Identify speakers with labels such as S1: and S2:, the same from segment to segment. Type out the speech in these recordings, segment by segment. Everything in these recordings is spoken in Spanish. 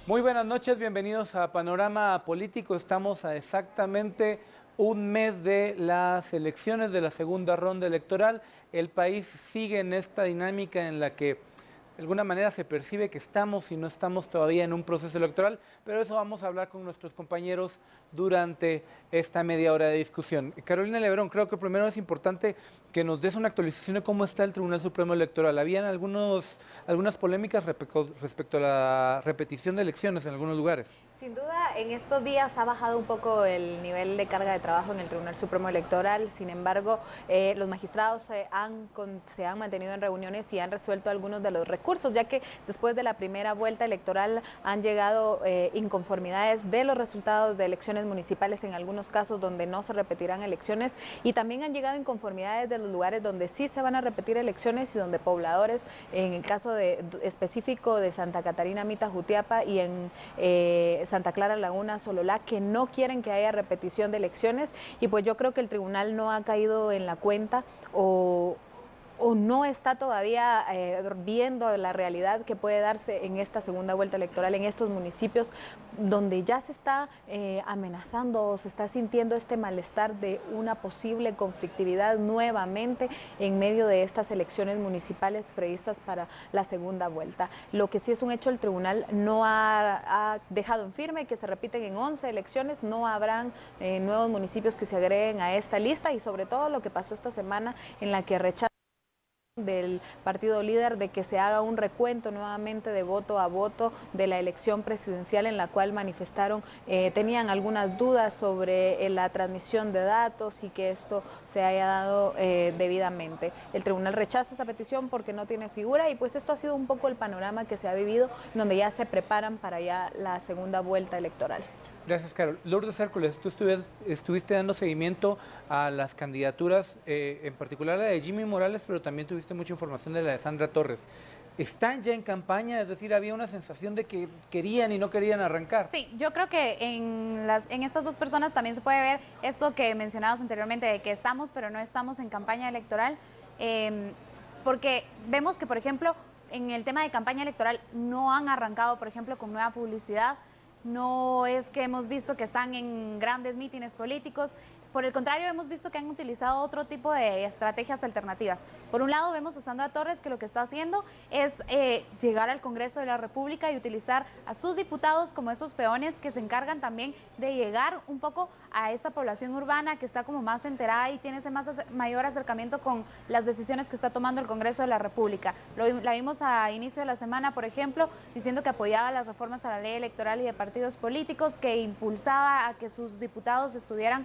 S1: Muy buenas noches, bienvenidos a Panorama Político. Estamos a exactamente un mes de las elecciones de la segunda ronda electoral. El país sigue en esta dinámica en la que de alguna manera se percibe que estamos y no estamos todavía en un proceso electoral, pero eso vamos a hablar con nuestros compañeros durante esta media hora de discusión. Carolina Lebrón, creo que primero es importante que nos des una actualización de cómo está el Tribunal Supremo Electoral. Habían algunas polémicas respecto a la repetición de elecciones en algunos lugares.
S2: Sin duda, en estos días ha bajado un poco el nivel de carga de trabajo en el Tribunal Supremo Electoral. Sin embargo, los magistrados se han mantenido en reuniones y han resuelto algunos de los recursos, ya que después de la primera vuelta electoral han llegado inconformidades de los resultados de elecciones municipales en algunos casos donde no se repetirán elecciones, y también han llegado inconformidades de los lugares donde sí se van a repetir elecciones y donde pobladores, en el caso específico de Santa Catarina, Mita, Jutiapa y en Santa Clara, Laguna, Sololá, que no quieren que haya repetición de elecciones. Y pues yo creo que el tribunal no ha caído en la cuenta o no está todavía viendo la realidad que puede darse en esta segunda vuelta electoral en estos municipios donde ya se está amenazando o se está sintiendo este malestar de una posible conflictividad nuevamente en medio de estas elecciones municipales previstas para la segunda vuelta. Lo que sí es un hecho, el tribunal no ha dejado en firme que se repiten en 11 elecciones, no habrán nuevos municipios que se agreguen a esta lista, y sobre todo lo que pasó esta semana en la que rechaza del partido líder de que se haga un recuento nuevamente de voto a voto de la elección presidencial, en la cual manifestaron, tenían algunas dudas sobre la transmisión de datos y que esto se haya dado debidamente. El tribunal rechaza esa petición porque no tiene figura, y pues esto ha sido un poco el panorama que se ha vivido, donde ya se preparan para ya la segunda vuelta electoral.
S1: Gracias, Carol. Lourdes Hércules, tú estuviste dando seguimiento a las candidaturas, en particular la de Jimmy Morales, pero también tuviste mucha información de la de Sandra Torres. ¿Están ya en campaña? Es decir, había una sensación de que querían y no querían arrancar.
S3: Sí, yo creo que en estas dos personas también se puede ver esto que mencionabas anteriormente, de que estamos pero no estamos en campaña electoral, porque vemos que, por ejemplo, en el tema de campaña electoral no han arrancado, por ejemplo, con nueva publicidad. No es que hemos visto que están en grandes mítines políticos, por el contrario, hemos visto que han utilizado otro tipo de estrategias alternativas. Por un lado, vemos a Sandra Torres, que lo que está haciendo es llegar al Congreso de la República y utilizar a sus diputados como esos peones que se encargan también de llegar un poco a esa población urbana que está como más enterada y tiene ese mayor acercamiento con las decisiones que está tomando el Congreso de la República. La vimos a inicio de la semana, por ejemplo, diciendo que apoyaba las reformas a la ley electoral y de partidos políticos, que impulsaba a que sus diputados estuvieran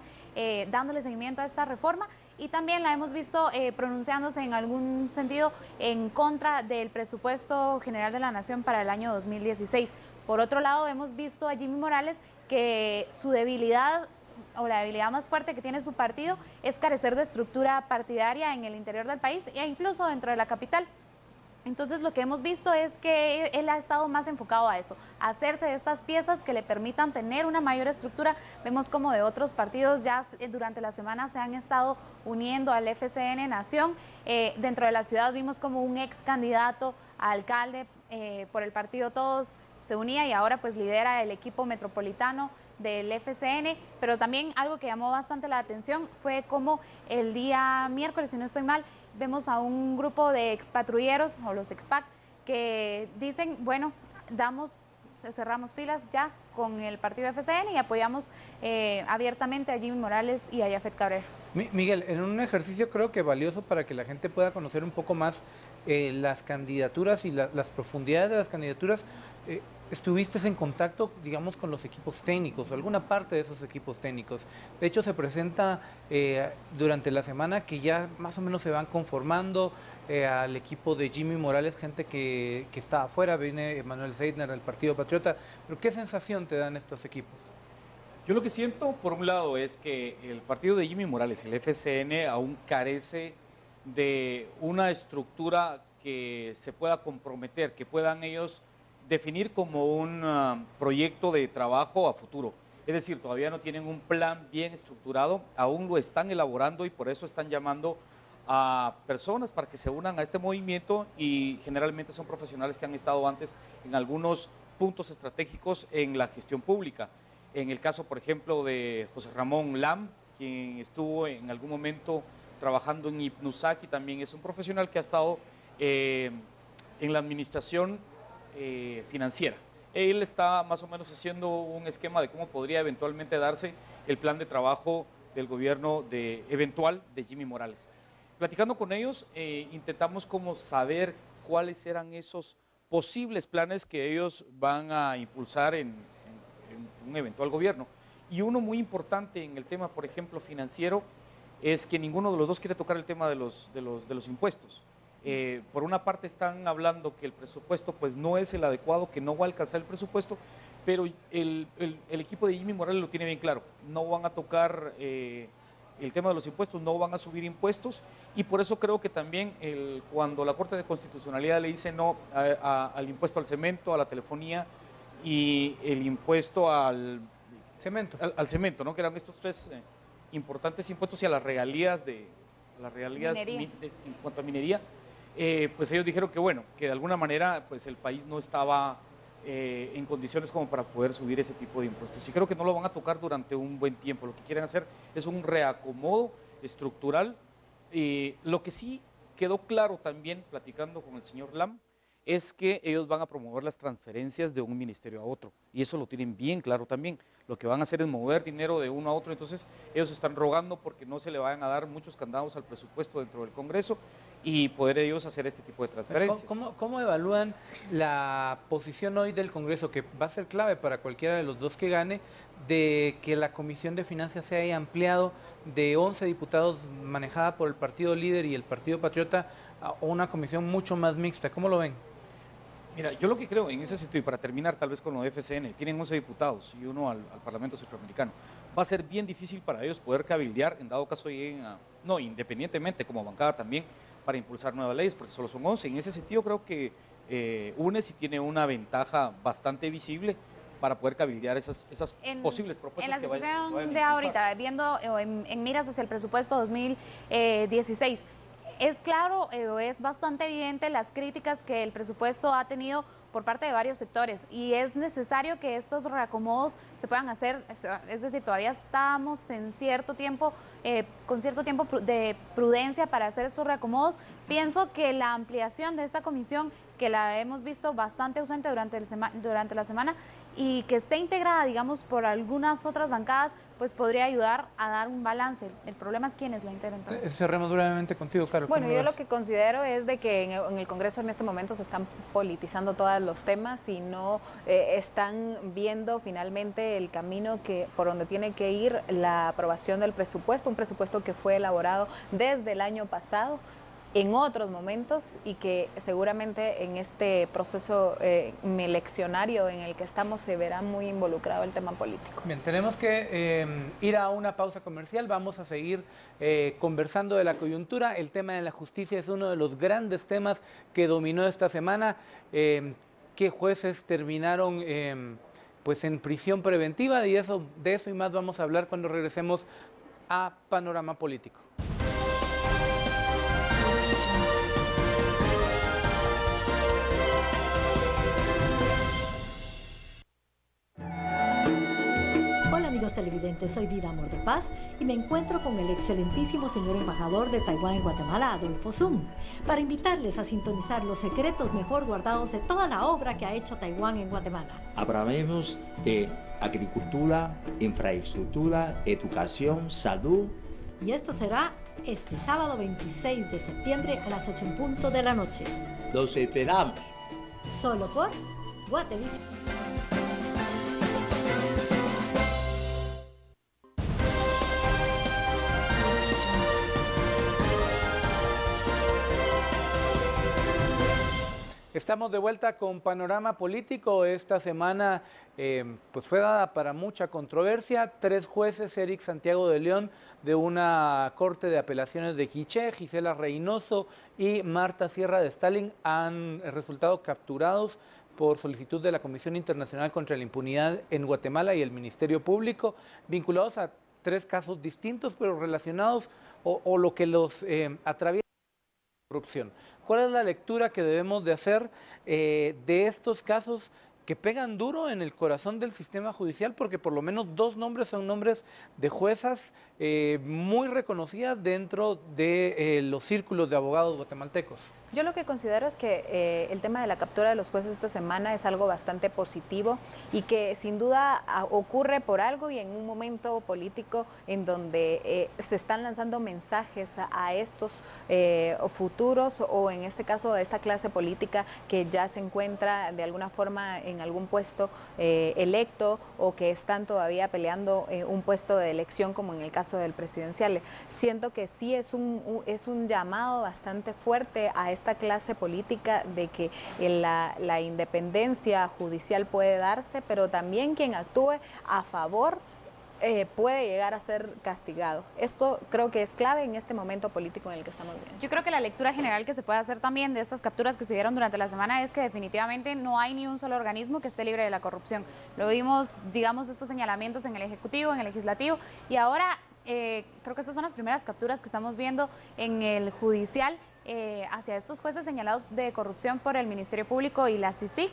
S3: dándole seguimiento a esta reforma, y también la hemos visto pronunciándose en algún sentido en contra del presupuesto general de la Nación para el año 2016. Por otro lado, hemos visto a Jimmy Morales que su debilidad, o la debilidad más fuerte que tiene su partido, es carecer de estructura partidaria en el interior del país e incluso dentro de la capital. Entonces lo que hemos visto es que él ha estado más enfocado a eso, a hacerse de estas piezas que le permitan tener una mayor estructura. Vemos como de otros partidos ya durante la semana se han estado uniendo al FCN Nación. Dentro de la ciudad vimos como un ex candidato a alcalde por el partido Todos se unía y ahora pues lidera el equipo metropolitano del FCN, pero también algo que llamó bastante la atención fue como el día miércoles, si no estoy mal, vemos a un grupo de expatrulleros o los expac que dicen, bueno, cerramos filas ya con el partido FCN y apoyamos abiertamente a Jimmy Morales y a Yafet Cabrera.
S1: Miguel, en un ejercicio creo que valioso para que la gente pueda conocer un poco más las candidaturas y las profundidades de las candidaturas, estuviste en contacto, digamos, con los equipos técnicos, alguna parte de esos equipos técnicos. De hecho, se presenta durante la semana que ya más o menos se van conformando al equipo de Jimmy Morales, gente que está afuera, viene Manuel Seidner del Partido Patriota, pero ¿qué sensación te dan estos equipos?
S4: Yo lo que siento, por un lado, es que el partido de Jimmy Morales, el FCN, aún carece de una estructura que se pueda comprometer, que puedan ellos definir como un proyecto de trabajo a futuro. Es decir, todavía no tienen un plan bien estructurado, aún lo están elaborando y por eso están llamando a personas para que se unan a este movimiento, y generalmente son profesionales que han estado antes en algunos puntos estratégicos en la gestión pública. En el caso, por ejemplo, de José Ramón Lam, quien estuvo en algún momento trabajando en IPNUSAC y también es un profesional que ha estado en la administración financiera. Él está más o menos haciendo un esquema de cómo podría eventualmente darse el plan de trabajo del gobierno eventual de Jimmy Morales. Platicando con ellos, intentamos como saber cuáles eran esos posibles planes que ellos van a impulsar en un eventual gobierno. Y uno muy importante en el tema, por ejemplo, financiero, es que ninguno de los dos quiere tocar el tema de los impuestos. Por una parte están hablando que el presupuesto pues no es el adecuado, que no va a alcanzar el presupuesto, pero el equipo de Jimmy Morales lo tiene bien claro, no van a tocar el tema de los impuestos, no van a subir impuestos, y por eso creo que también cuando la Corte de Constitucionalidad le dice no al impuesto al cemento, a la telefonía y el impuesto al cemento, ¿no? Que eran estos tres importantes impuestos, y a las regalías en cuanto a minería, pues ellos dijeron que bueno, que de alguna manera pues el país no estaba en condiciones como para poder subir ese tipo de impuestos. Y creo que no lo van a tocar durante un buen tiempo. Lo que quieren hacer es un reacomodo estructural. Lo que sí quedó claro también, platicando con el señor Lam, es que ellos van a promover las transferencias de un ministerio a otro. Y eso lo tienen bien claro también. Lo que van a hacer es mover dinero de uno a otro. Entonces ellos están rogando porque no se le vayan a dar muchos candados al presupuesto dentro del Congreso y poder ellos hacer este tipo de transferencias.
S1: ¿Cómo evalúan la posición hoy del Congreso, que va a ser clave para cualquiera de los dos que gane, de que la Comisión de Finanzas se haya ampliado de 11 diputados manejada por el Partido Líder y el Partido Patriota a una comisión mucho más mixta? ¿Cómo lo ven?
S4: Mira, yo lo que creo en ese sentido, y para terminar tal vez con lo de FCN, tienen 11 diputados y uno al Parlamento Centroamericano. Va a ser bien difícil para ellos poder cabildear, en dado caso lleguen no, independientemente como bancada también, para impulsar nuevas leyes, porque solo son 11. En ese sentido creo que UNES sí tiene una ventaja bastante visible para poder cabildear esas posibles propuestas.
S3: En la situación de ahorita, viendo en miras hacia el presupuesto 2016, es claro, es bastante evidente las críticas que el presupuesto ha tenido por parte de varios sectores, y es necesario que estos reacomodos se puedan hacer, es decir, todavía estamos en cierto tiempo, con cierto tiempo de prudencia para hacer estos reacomodos. Pienso que la ampliación de esta comisión, que la hemos visto bastante ausente durante la semana, y que esté integrada, digamos, por algunas otras bancadas, pues podría ayudar a dar un balance. El problema es quiénes la integran.
S1: Cerremos brevemente contigo, Caro.
S2: Bueno, yo lo que considero es de que en el Congreso en este momento se están politizando todos los temas y no están viendo finalmente el camino por donde tiene que ir la aprobación del presupuesto, un presupuesto que fue elaborado desde el año pasado, en otros momentos, y que seguramente en este proceso eleccionario en el que estamos se verá muy involucrado el tema político.
S1: Bien, tenemos que ir a una pausa comercial. Vamos a seguir conversando de la coyuntura. El tema de la justicia es uno de los grandes temas que dominó esta semana. ¿Qué jueces terminaron pues en prisión preventiva? De eso y más vamos a hablar cuando regresemos a Panorama Político.
S5: Televidentes, soy Vida Amor de Paz y me encuentro con el excelentísimo señor embajador de Taiwán en Guatemala, Adolfo Sum, para invitarles a sintonizar los secretos mejor guardados de toda la obra que ha hecho Taiwán en Guatemala. Hablaremos de agricultura, infraestructura, educación, salud. Y esto será este sábado 26 de septiembre a las 8 en punto de la noche. Los esperamos. Solo por Guatevisión.
S1: Estamos de vuelta con Panorama Político. Esta semana pues fue dada para mucha controversia. 3 jueces, Eric Santiago de León, de una corte de apelaciones de Quiché, Gisela Reynoso y Marta Sierra de Stalin, han resultado capturados por solicitud de la Comisión Internacional contra la Impunidad en Guatemala y el Ministerio Público, vinculados a 3 casos distintos, pero relacionados o lo que los atraviesa. Corrupción. ¿Cuál es la lectura que debemos de hacer de estos casos que pegan duro en el corazón del sistema judicial, porque por lo menos 2 nombres son nombres de juezas muy reconocidas dentro de los círculos de abogados guatemaltecos.
S2: Yo lo que considero es que el tema de la captura de los jueces esta semana es algo bastante positivo y que sin duda ocurre por algo y en un momento político en donde se están lanzando mensajes a estos futuros o en este caso a esta clase política que ya se encuentra de alguna forma en algún puesto electo o que están todavía peleando un puesto de elección como en el caso del presidencial. Siento que sí es un llamado bastante fuerte a esta clase política de que la independencia judicial puede darse, pero también quien actúe a favor puede llegar a ser castigado. Esto creo que es clave en este momento político en el que estamos viviendo.
S3: Yo creo que la lectura general que se puede hacer también de estas capturas que se dieron durante la semana es que definitivamente no hay ni un solo organismo que esté libre de la corrupción. Lo vimos, digamos, estos señalamientos en el Ejecutivo, en el Legislativo, y ahora creo que estas son las primeras capturas que estamos viendo en el Judicial hacia estos jueces señalados de corrupción por el Ministerio Público y la CICIG.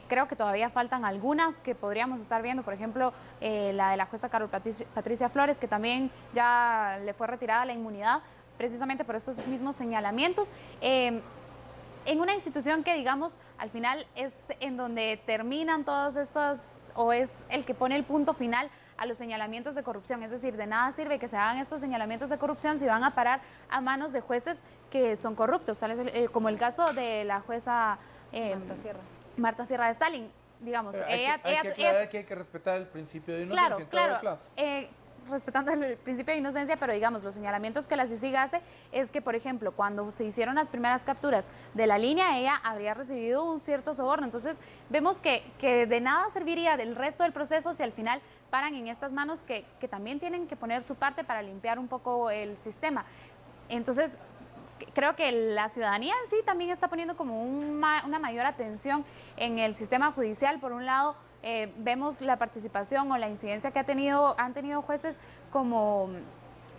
S3: Creo que todavía faltan algunas que podríamos estar viendo, por ejemplo, la de la jueza Carol Patricia Flores, que también ya le fue retirada la inmunidad precisamente por estos mismos señalamientos. En una institución que, digamos, al final es en donde terminan todos estos, o es el que pone el punto final a los señalamientos de corrupción. Es decir, de nada sirve que se hagan estos señalamientos de corrupción si van a parar a manos de jueces que son corruptos, tal es como el caso de la jueza Marta Sierra de Stalin. Digamos,
S1: hay que respetar el principio de inocencia en todo caso.
S3: Respetando el principio de inocencia, pero digamos, los señalamientos que la CICIG hace es que, por ejemplo, cuando se hicieron las primeras capturas de la línea, ella habría recibido un cierto soborno. Entonces, vemos que de nada serviría del resto del proceso si al final paran en estas manos que también tienen que poner su parte para limpiar un poco el sistema. Entonces, creo que la ciudadanía en sí también está poniendo como una mayor atención en el sistema judicial. Por un lado, vemos la participación o la incidencia que han tenido jueces como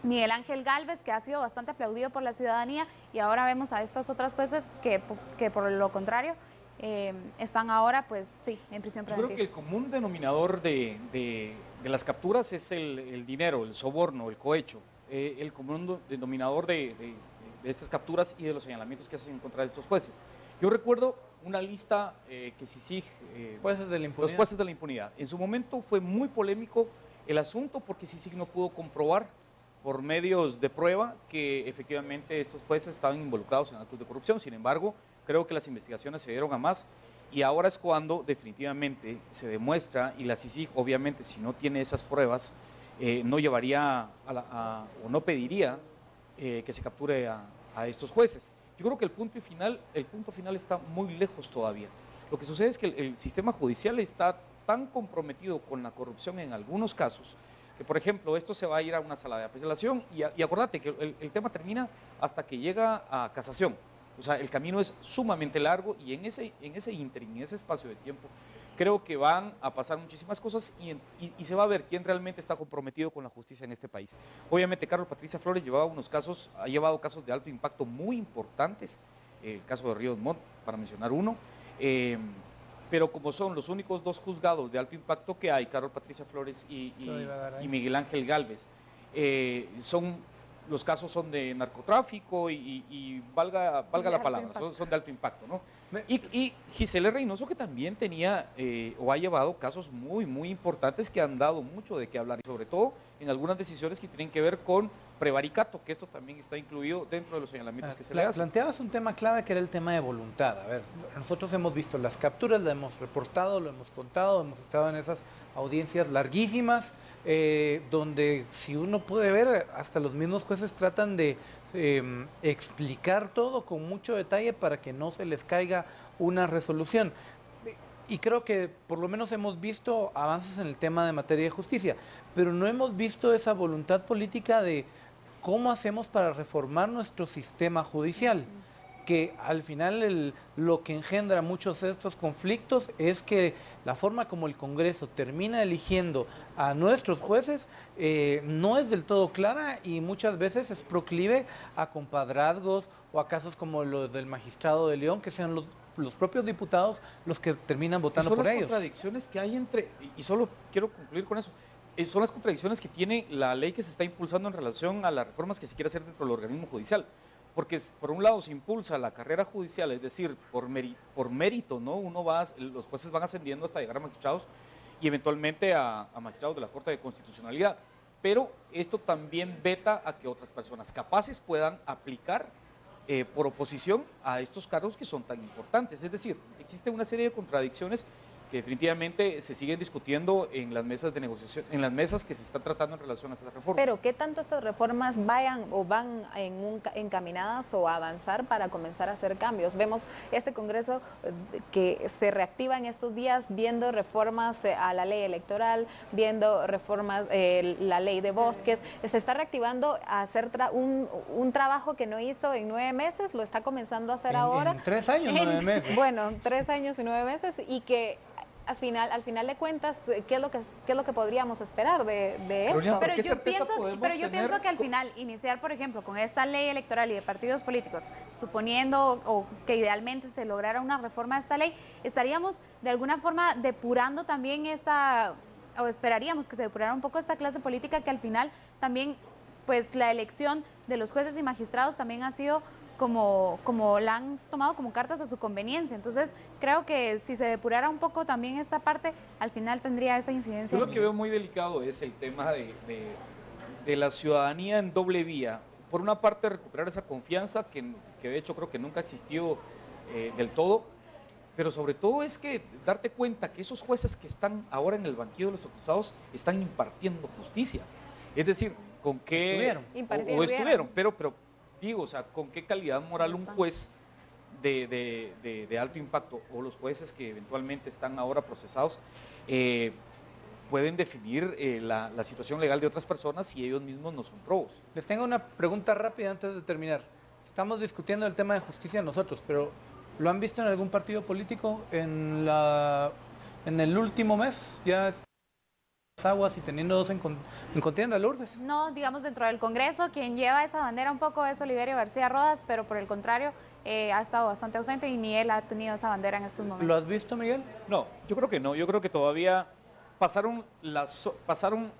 S3: Miguel Ángel Gálvez, que ha sido bastante aplaudido por la ciudadanía, y ahora vemos a estas otras jueces que por lo contrario están ahora, pues sí, en prisión preventiva.
S4: Yo creo que el común denominador de las capturas es el dinero, el soborno, el cohecho. El común denominador de estas capturas y de los señalamientos que hacen en contra de estos jueces. Yo recuerdo una lista que CICIG,
S1: jueces de la impunidad.
S4: Los jueces de la impunidad. En su momento fue muy polémico el asunto porque CICIG no pudo comprobar por medios de prueba que efectivamente estos jueces estaban involucrados en actos de corrupción. Sin embargo, creo que las investigaciones se dieron a más y ahora es cuando definitivamente se demuestra, y la CICIG obviamente si no tiene esas pruebas no llevaría o no pediría que se capture a estos jueces. Yo creo que el punto final está muy lejos todavía. Lo que sucede es que el sistema judicial está tan comprometido con la corrupción en algunos casos que, por ejemplo, esto se va a ir a una sala de apelación y acordate que el tema termina hasta que llega a casación. O sea, el camino es sumamente largo y en ese ínterin, en ese espacio de tiempo, creo que van a pasar muchísimas cosas y se va a ver quién realmente está comprometido con la justicia en este país. Obviamente, Carol Patricia Flores ha llevado casos de alto impacto muy importantes, el caso de Ríos Montt, para mencionar uno, pero como son los únicos 2 juzgados de alto impacto que hay, Carol Patricia Flores y Miguel Ángel Gálvez, los casos son de narcotráfico y valga la palabra, son de alto impacto, ¿no? Y Gisela Reynoso, que también tenía o ha llevado casos muy, muy importantes que han dado mucho de qué hablar, y sobre todo en algunas decisiones que tienen que ver con prevaricato, que esto también está incluido dentro de los señalamientos que se le hacen.
S1: Planteabas un tema clave que era el tema de voluntad. A ver, nosotros hemos visto las capturas, las hemos reportado, lo hemos contado, hemos estado en esas audiencias larguísimas, donde si uno puede ver, hasta los mismos jueces tratan de explicar todo con mucho detalle para que no se les caiga una resolución. Y creo que por lo menos hemos visto avances en el tema de materia de justicia, pero no hemos visto esa voluntad política de cómo hacemos para reformar nuestro sistema judicial. que al final lo que engendra muchos de estos conflictos es que la forma como el Congreso termina eligiendo a nuestros jueces no es del todo clara y muchas veces es proclive a compadrazgos o a casos como los del magistrado de León, que sean los propios diputados los que terminan votando por ellos.
S4: Son las contradicciones que hay entre, y solo quiero concluir con eso, son las contradicciones que tiene la ley que se está impulsando en relación a las reformas que se quiere hacer dentro del organismo judicial. Porque por un lado se impulsa la carrera judicial, es decir, por mérito, ¿no? Los jueces van ascendiendo hasta llegar a magistrados y eventualmente a magistrados de la Corte de Constitucionalidad. Pero esto también veta a que otras personas capaces puedan aplicar por oposición a estos cargos que son tan importantes. Es decir, existe una serie de contradicciones que definitivamente se siguen discutiendo en las mesas de negociación, en las mesas que se están tratando en relación a estas reformas.
S2: Pero ¿qué tanto estas reformas van encaminadas o a avanzar para comenzar a hacer cambios? Vemos este Congreso que se reactiva en estos días viendo reformas a la ley electoral, viendo reformas, la ley de bosques, se está reactivando a hacer un trabajo que no hizo en 9 meses, lo está comenzando a hacer ahora.
S1: En 3 años, 9 meses.
S2: Bueno, 3 años y 9 meses y que al final de cuentas, ¿qué es lo que podríamos esperar de esto?
S3: Pero yo pienso que al final iniciar, por ejemplo, con esta ley electoral y de partidos políticos, suponiendo o que idealmente se lograra una reforma de esta ley, estaríamos de alguna forma depurando también o esperaríamos que se depurara un poco esta clase política que al final también, pues la elección de los jueces y magistrados también ha sido como la han tomado como cartas a su conveniencia. Entonces, creo que si se depurara un poco también esta parte, al final tendría esa incidencia.
S4: Yo lo que veo muy delicado es el tema de la ciudadanía en doble vía. Por una parte, recuperar esa confianza que de hecho creo que nunca existió del todo, pero sobre todo es que darte cuenta que esos jueces que están ahora en el banquillo de los acusados están impartiendo justicia. Es decir, con qué... Estuvieron, pero digo, o sea, con qué calidad moral un juez de alto impacto o los jueces que eventualmente están ahora procesados pueden definir la situación legal de otras personas si ellos mismos no son probos.
S1: Les tengo una pregunta rápida antes de terminar. Estamos discutiendo el tema de justicia nosotros, pero ¿lo han visto en algún partido político en el último mes? Ya aguas y teniendo dos en contienda, Lourdes.
S3: No, digamos dentro del Congreso, quien lleva esa bandera un poco es Oliverio García Rodas, pero por el contrario ha estado bastante ausente y ni él ha tenido esa bandera en estos momentos.
S1: ¿Lo has visto, Miguel?
S4: No, yo creo que no, yo creo que todavía pasaron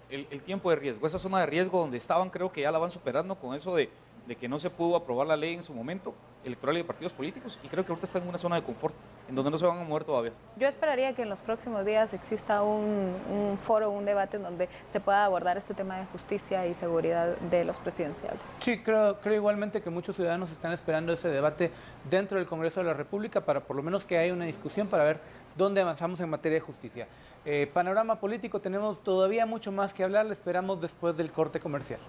S4: el tiempo de riesgo, esa zona de riesgo donde estaban, creo que ya la van superando con eso de que no se pudo aprobar la ley en su momento electoral y de partidos políticos, y creo que ahorita están en una zona de confort en donde no se van a mover todavía.
S2: Yo esperaría que en los próximos días exista un foro, un debate en donde se pueda abordar este tema de justicia y seguridad de los presidenciales.
S1: Sí, creo igualmente que muchos ciudadanos están esperando ese debate dentro del Congreso de la República para por lo menos que haya una discusión para ver dónde avanzamos en materia de justicia. Panorama político, tenemos todavía mucho más que hablar, le esperamos después del corte comercial.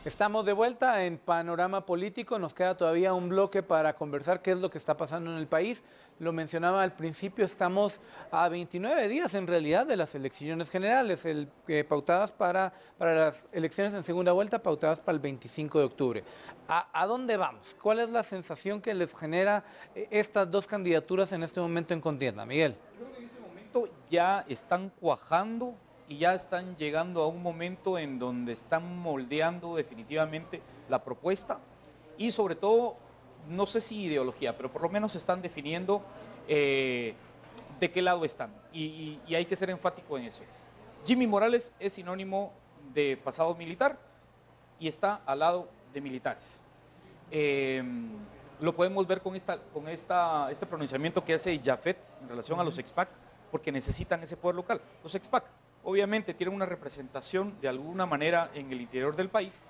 S1: Estamos de vuelta en Panorama Político, nos queda todavía un bloque para conversar qué es lo que está pasando en el país. Lo mencionaba al principio, estamos a 29 días en realidad de las elecciones generales, pautadas para las elecciones en segunda vuelta, pautadas para el 25 de octubre. ¿A dónde vamos? ¿Cuál es la sensación que les genera estas dos candidaturas en este momento en contienda? Miguel.
S4: Yo creo que en este momento ya están cuajando y ya están llegando a un momento en donde están moldeando definitivamente la propuesta y sobre todo, no sé si ideología, pero por lo menos están definiendo de qué lado están y hay que ser enfático en eso. Jimmy Morales es sinónimo de pasado militar y está al lado de militares. Lo podemos ver con este pronunciamiento que hace Jafet en relación a los expac, porque necesitan ese poder local. Los expac obviamente tienen una representación de alguna manera en el interior del país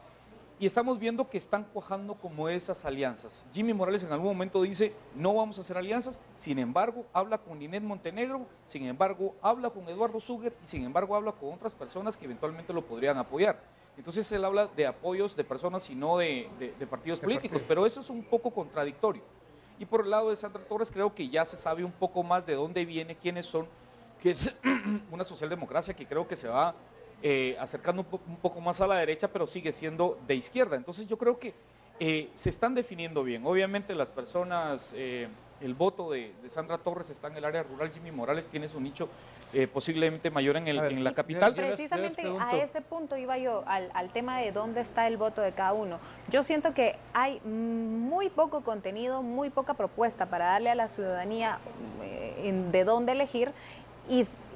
S4: y estamos viendo que están cuajando como esas alianzas. Jimmy Morales en algún momento dice, no vamos a hacer alianzas, sin embargo habla con Linet Montenegro, sin embargo habla con Eduardo Suger y sin embargo habla con otras personas que eventualmente lo podrían apoyar. Entonces él habla de apoyos de personas y no de partidos políticos, pero eso es un poco contradictorio. Y por el lado de Sandra Torres creo que ya se sabe un poco más de dónde viene, quiénes son, que es una socialdemocracia que creo que se va acercando un poco más a la derecha, pero sigue siendo de izquierda. Entonces yo creo que se están definiendo bien. Obviamente las personas, el voto de Sandra Torres está en el área rural, Jimmy Morales tiene su nicho posiblemente mayor en la capital.
S2: Precisamente a ese punto iba yo, al tema de dónde está el voto de cada uno. Yo siento que hay muy poco contenido, muy poca propuesta para darle a la ciudadanía de dónde elegir.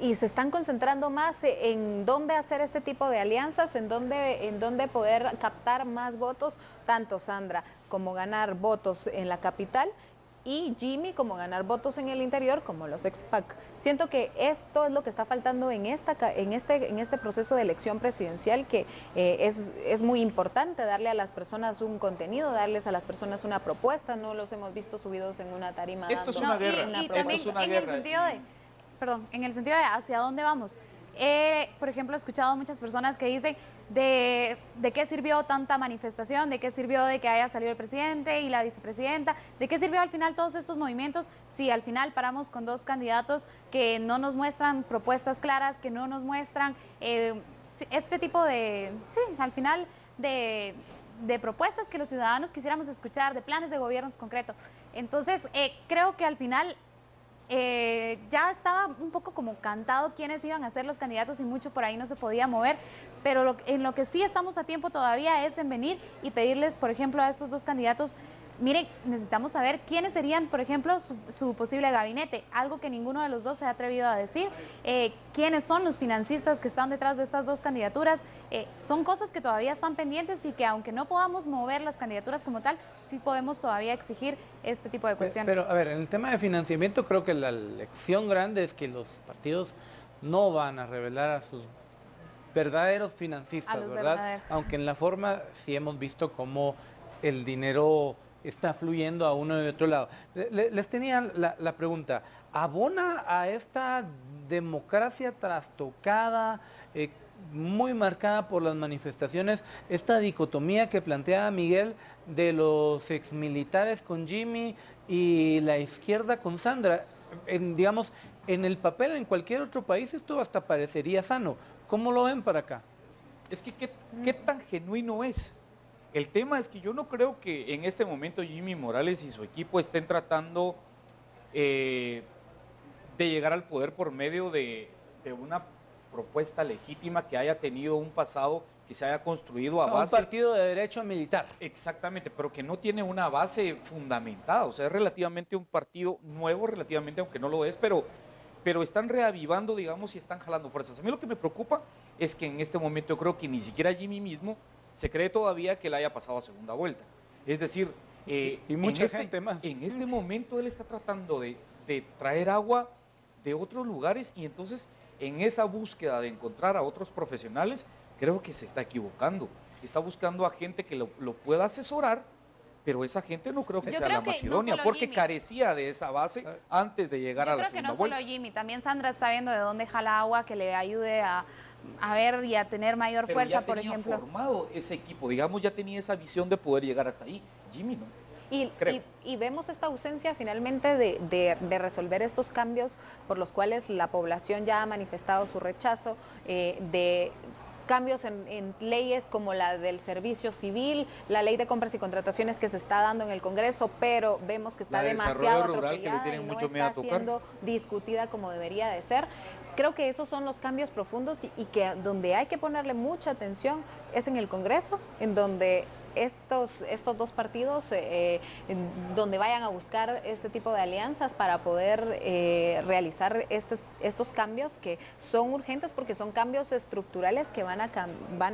S2: Y se están concentrando más en dónde hacer este tipo de alianzas, en dónde poder captar más votos, tanto Sandra como ganar votos en la capital y Jimmy como ganar votos en el interior como los ex-PAC. Siento que esto es lo que está faltando en este proceso de elección presidencial, que es muy importante darle a las personas un contenido, darles a las personas una propuesta. No los hemos visto subidos en una tarima.
S4: Esto es una guerra.
S3: Y también en el sentido de... Perdón, en el sentido de hacia dónde vamos. Por ejemplo, he escuchado a muchas personas que dicen de qué sirvió tanta manifestación, de qué sirvió de que haya salido el presidente y la vicepresidenta, de qué sirvió al final todos estos movimientos si al final paramos con dos candidatos que no nos muestran propuestas claras, que no nos muestran este tipo de, sí, al final de propuestas que los ciudadanos quisiéramos escuchar, de planes de gobiernos concretos. Entonces, creo que al final... ya estaba un poco como cantado quiénes iban a ser los candidatos y mucho por ahí no se podía mover, pero en lo que sí estamos a tiempo todavía es en venir y pedirles, por ejemplo, a estos dos candidatos, miren, necesitamos saber quiénes serían, por ejemplo, su posible gabinete, algo que ninguno de los dos se ha atrevido a decir, quiénes son los financistas que están detrás de estas dos candidaturas, son cosas que todavía están pendientes y que aunque no podamos mover las candidaturas como tal, sí podemos todavía exigir este tipo de cuestiones.
S1: Pero, a ver, en el tema de financiamiento creo que la lección grande es que los partidos no van a revelar a sus verdaderos financistas, ¿verdad?
S3: Verdaderos.
S1: Aunque en la forma sí hemos visto cómo el dinero está fluyendo a uno y otro lado. Les tenía la pregunta, ¿abona a esta democracia trastocada, muy marcada por las manifestaciones, esta dicotomía que planteaba Miguel de los exmilitares con Jimmy y la izquierda con Sandra? Digamos, en el papel, en cualquier otro país, esto hasta parecería sano. ¿Cómo lo ven para acá?
S4: Es que ¿qué tan genuino es? El tema es que yo no creo que en este momento Jimmy Morales y su equipo estén tratando de llegar al poder por medio de una propuesta legítima que haya tenido un pasado que se haya construido a base...
S1: Un partido de derecho militar.
S4: Exactamente, pero que no tiene una base fundamentada. O sea, es relativamente un partido nuevo, relativamente, aunque no lo es, pero están reavivando, digamos, y están jalando fuerzas. A mí lo que me preocupa es que en este momento yo creo que ni siquiera Jimmy mismo se cree todavía que él haya pasado a segunda vuelta. Es decir,
S1: y mucha gente más.
S4: En este momento él está tratando de traer agua de otros lugares y entonces en esa búsqueda de encontrar a otros profesionales, creo que se está equivocando. Está buscando a gente que lo pueda asesorar, pero esa gente no creo que sea la más idónea, porque carecía de esa base antes de llegar a la segunda vuelta.
S3: Yo creo que no solo Jimmy, también Sandra está viendo de dónde jala agua que le ayude a ver y a tener mayor fuerza, por ejemplo.
S4: Pero ya tenía formado ese equipo, digamos, ya tenía esa visión de poder llegar hasta ahí. Jimmy no.
S2: Y vemos esta ausencia finalmente de resolver estos cambios por los cuales la población ya ha manifestado su rechazo, de cambios en leyes como la del servicio civil, la ley de compras y contrataciones que se está dando en el Congreso, pero vemos que está demasiado atropellada y no está siendo discutida como debería de ser. Creo que esos son los cambios profundos y que donde hay que ponerle mucha atención es en el Congreso, en donde estos dos partidos donde vayan a buscar este tipo de alianzas para poder realizar estos cambios que son urgentes porque son cambios estructurales que van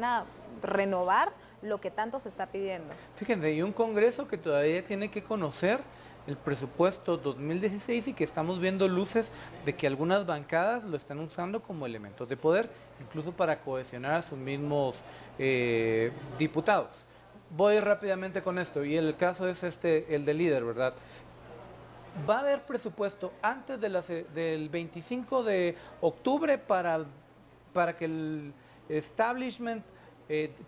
S2: a renovar lo que tanto se está pidiendo.
S1: Fíjense, y un Congreso que todavía tiene que conocer el presupuesto 2016 y que estamos viendo luces de que algunas bancadas lo están usando como elementos de poder, incluso para cohesionar a sus mismos diputados. Voy rápidamente con esto, y el caso es el del líder, ¿verdad? Va a haber presupuesto antes del 25 de octubre para que el establishment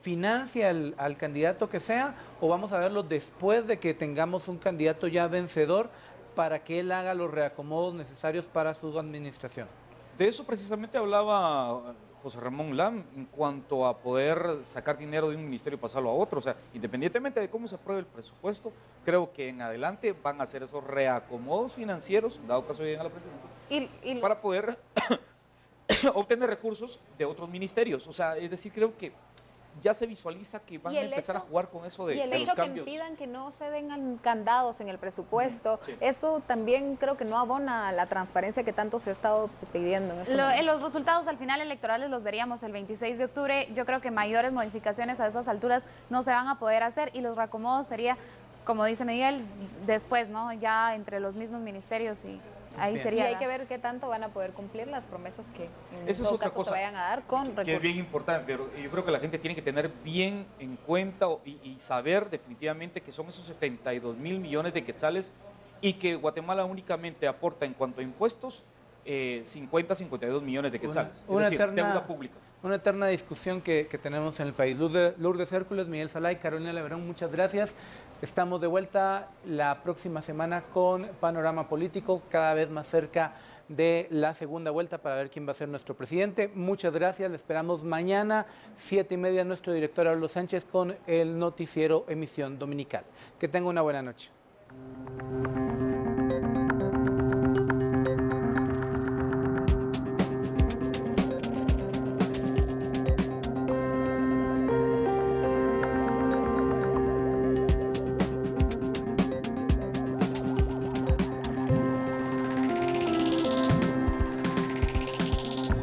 S1: financie al candidato que sea, o vamos a verlo después de que tengamos un candidato ya vencedor para que él haga los reacomodos necesarios para su administración.
S4: De eso precisamente hablaba José Ramón Lam en cuanto a poder sacar dinero de un ministerio y pasarlo a otro. O sea, independientemente de cómo se apruebe el presupuesto, creo que en adelante van a hacer esos reacomodos financieros, dado caso lleguen a la presidencia, para poder obtener recursos de otros ministerios. O sea, es decir, creo que ya se visualiza que van a empezar a jugar con eso de los cambios.
S2: Y el hecho que impidan que no se den candados en el presupuesto, eso también creo que no abona a la transparencia que tanto se ha estado pidiendo.
S3: Los resultados al final electorales los veríamos el 26 de octubre. Yo creo que mayores modificaciones a estas alturas no se van a poder hacer y los reacomodos sería, como dice Miguel, después, ¿no? Ya entre los mismos ministerios y ahí sería.
S2: Y hay que ver qué tanto van a poder cumplir las promesas que en
S4: todo caso
S2: se vayan a dar con recursos.
S4: Que es bien importante, pero yo creo que la gente tiene que tener bien en cuenta y saber definitivamente que son esos 72.000 millones de quetzales y que Guatemala únicamente aporta en cuanto a impuestos 52 millones de quetzales. Deuda pública.
S1: Una eterna discusión que tenemos en el país. Lourdes Hércules, Miguel Salay, Carolina Leverón, muchas gracias. Estamos de vuelta la próxima semana con Panorama Político, cada vez más cerca de la segunda vuelta para ver quién va a ser nuestro presidente. Muchas gracias, le esperamos mañana, 7:30, nuestro director Arlo Sánchez con el noticiero Emisión Dominical. Que tenga una buena noche.